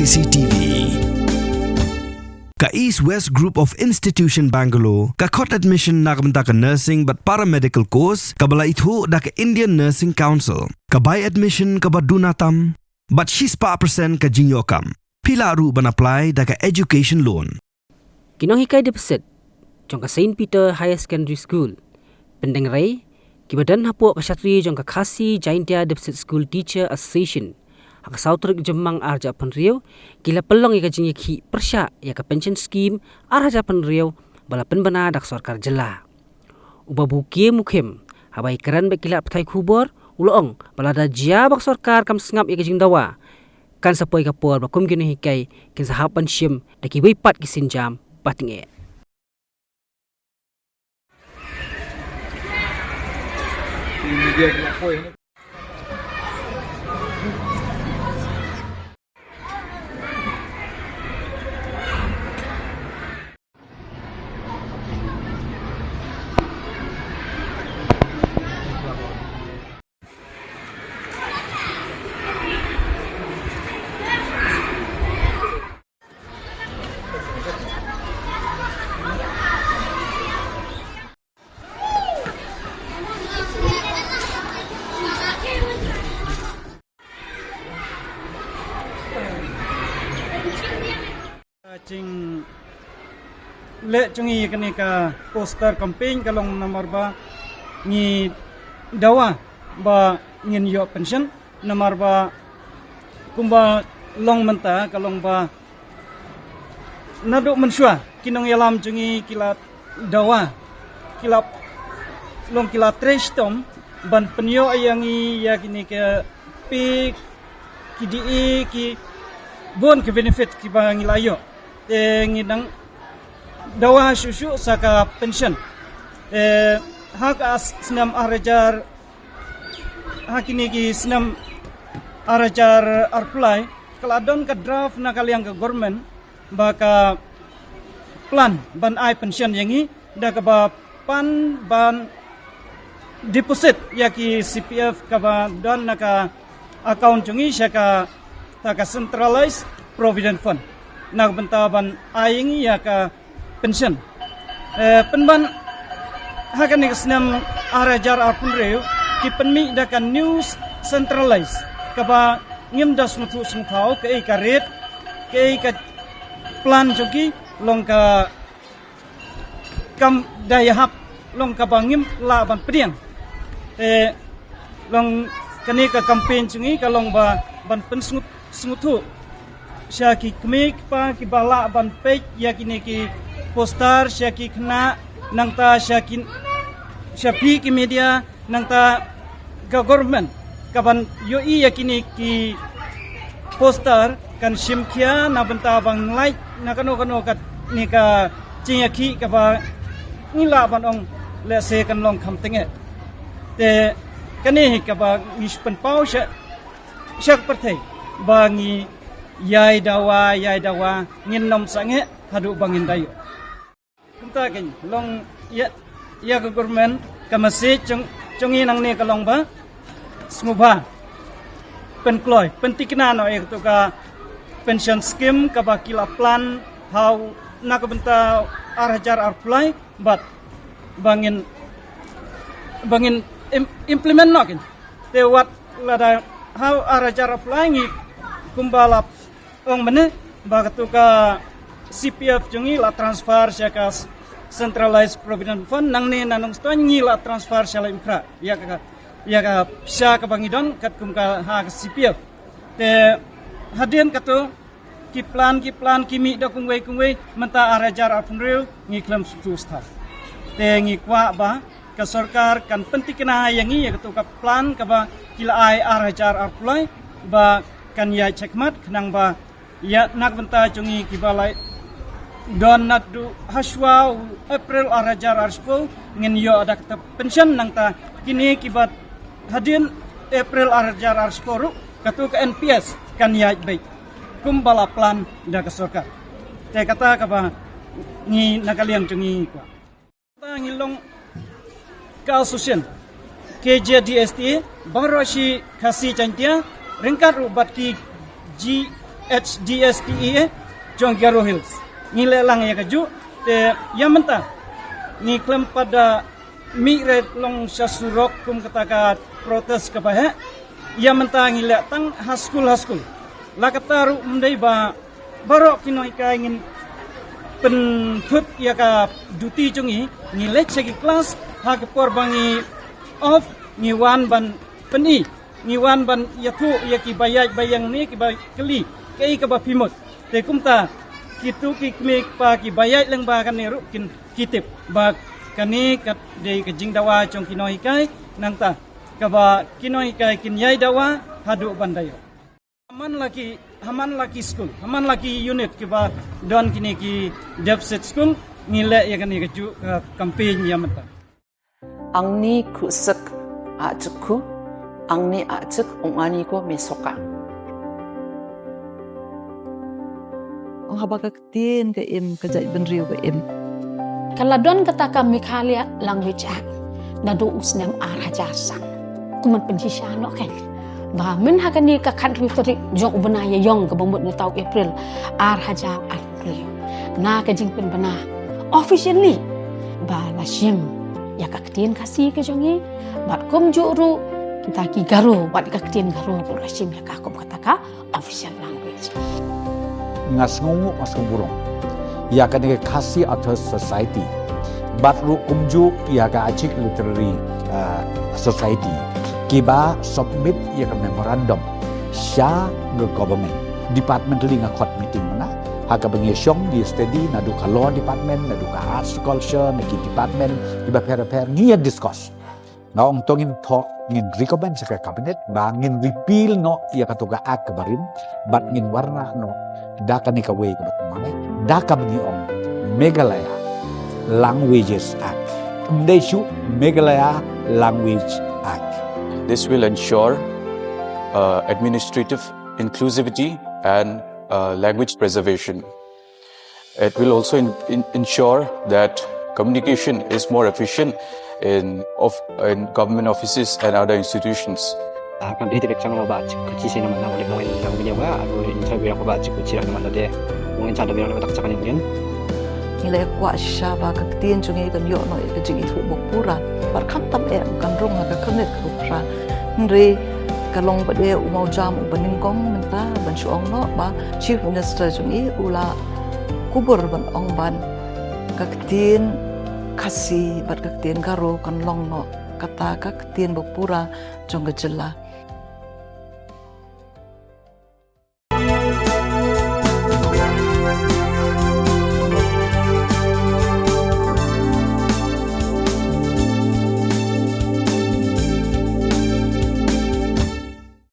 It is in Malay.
KCTV. Ka East West Group of Institution Bangalore, ka khot admission nakabenta ka nursing but paramedical course, kabala ithu da ka Indian Nursing Council. Ka buy admission ka badunatam, but she's pa percent ka jinyokam. Pila ru ban apply da ka education loan. Kinohikay deposit, jong ka St. Peter Higher Secondary School. Pendeng ray, kibadan hapo ka syatri jong ka Khasi Jaintia Deposit School Teacher Association. Hak sautrik jemang arja penriau, kila pelong ika jingiki persya ya ka pension scheme arja penriau bala penbana dak sarkar jela. Uba bukie mukim, habai keran bekila petai kubor, ulong bala da jia bak sarkar kam sengap ika jing dawa. Kan sapoi ka por bakum gini hikai kin sahapan syim daki wipat kisin jam pating e. Cing le cungi kini ka poster campaign kalong nomor ba ni dawa ba ngin yo pension nomor ba kumba long menta kalong ba naduk mensua kinong yalam cungi kilat dawa kilap long kilat trash tom ban penyo ayangi ya kini ke pi kidi ki bon ke benefit ki ba ngilayo ngidang dawa susu saka pension hak as senam arajar hak ini ki senam arajar apply keladon ke draft na kaliang ke government baka plan ban ai pension yangi da ka ba pan ban deposit yaki CPF ka ba don naka account jungi saka taka centralized provident fund nak bentaban aing ya ka pension penban hakan ni senam arajar apun reu ki penmi da kan news centralized kaba ngim das mutu sumthau ke ka rate ke ka plan jogi long ka kam daya hap long ka bangim la ban priang long kani ka campaign jungi ka long ba ban pen smutu syaki kemik pa ki bala ban page ya kini ki poster syaki kena nang ta syakin syapi ki media nang ta government kaban yoi ya kini ki poster kan simkia na benta bang like na kano kat ni ka cingaki ka ba ngila ban ong le se kan long kham tenge te kani ka ba ngispen pau syak pertai bangi yai dawa ngin nom sange hadu bangin dayo kunta ken long ya ke government ka masih congi nang ne kalong ba smuba penkloy pentikna no ek to ka pension scheme ka bakila plan how nak benta arhajar apply but bangin implement no ken te wat lada how arhajar apply ngi kumbalap ong mene bagatu ka CPF jungi la transfer syaka centralized provident fund nang ne nanong sto ngi la transfer syala infra ya ka sya ka bangidon kat kum ka ha CPF te hadien kato ki plan kimi da kungwei menta arajar apunreu ngi klam sutu sta te ngi kwa ba ka sarkar kan pentikna yangi ya kato ka plan ka ba kila ai arajar apply ba kan ya cekmat kenang ba ya nak benta cungi kibalai don nadu haswa April arajar arspo ngin yo ada kata pension nang ta kini kibat hadin April arajar arspo katu ke NPS kan ya baik kumbala plan da ka sarkar te kata ka ba ni nakaliang cungi ko ta ngilong ka association KJDST bangro si Khasi Jaintia ringkat rubat ki HDSPE jong Garo Hills ngile lang ya kaju te yang mentah ni klem pada mi red long sasurok kum kataka protes kapahe yang mentah ngile tang haskul lakataru mendai ba barok kinoi ka ingin penput ya ka duty jungi ngile segi kelas ha ke porbangi off ngiwan ban peni ngiwan ban yatu ya ki bayang ni ki keli kai ka ba pimot te kumta kitu ki kmik pa ki bayat lang ba kan ru kin kitip ba kani kat de ke jing dawa chong kinoi kai nang ta ka ba kinoi kai kin yai dawa hadu bandayo haman laki school haman laki unit ki ba don kini ki deficit school ngile ya kan ke ju campaign ya mata ang ni krusak ajku ang ni ajak ongani ko mesoka ang habak tin ke im kajai benriu ke im Kaladon kataka Mikhalia language act na do usnem arhajasan kuman penjishano ken ba men hakani ka country tari jong ubana ya yong ka bambut na tau April arhaja April na ka jing pen bana officially ba la shim ya ka ktien kasi ke jongi bat kom juru kita ki garo bat ka ktien garo ko la shim ya ka kom kataka official language ngasngu burung ya kan ke kasi atau society batru kumju ya ka achik literary society kiba submit ya ka memorandum sha the government departmentally ngakot meeting mana haka bengi syong di study na du ka law department na du ka arts culture na ki department kiba per ngia discuss ngaong tongin talk ngin recommend sa cabinet ba ngin repeal no ya ka tuga ak barin bat ngin warna no daka ni ka way ka batmane daka bengi om Meghalaya Languages Act Mdeshu Meghalaya Language Act. This will ensure administrative inclusivity and language preservation. It will also ensure that communication is more efficient in government offices and other institutions. Kan dia tidak sangat baca kecil nama nama orang yang menjaga atau interview aku baca kecil nama dia mungkin cara dia nak cakap dengan nilai kuat syaba ka tin chungi kan yo no ka jingi fu bokpura par kham tam em kan rong ka khanet khupra nri kalong ba de umau jam baning kong menta ban chuong no ba chief minister chungi ula kubur ban ong ban ka tin kasi bat ka tin garo kan long no kata ka tin bokpura jong ka jela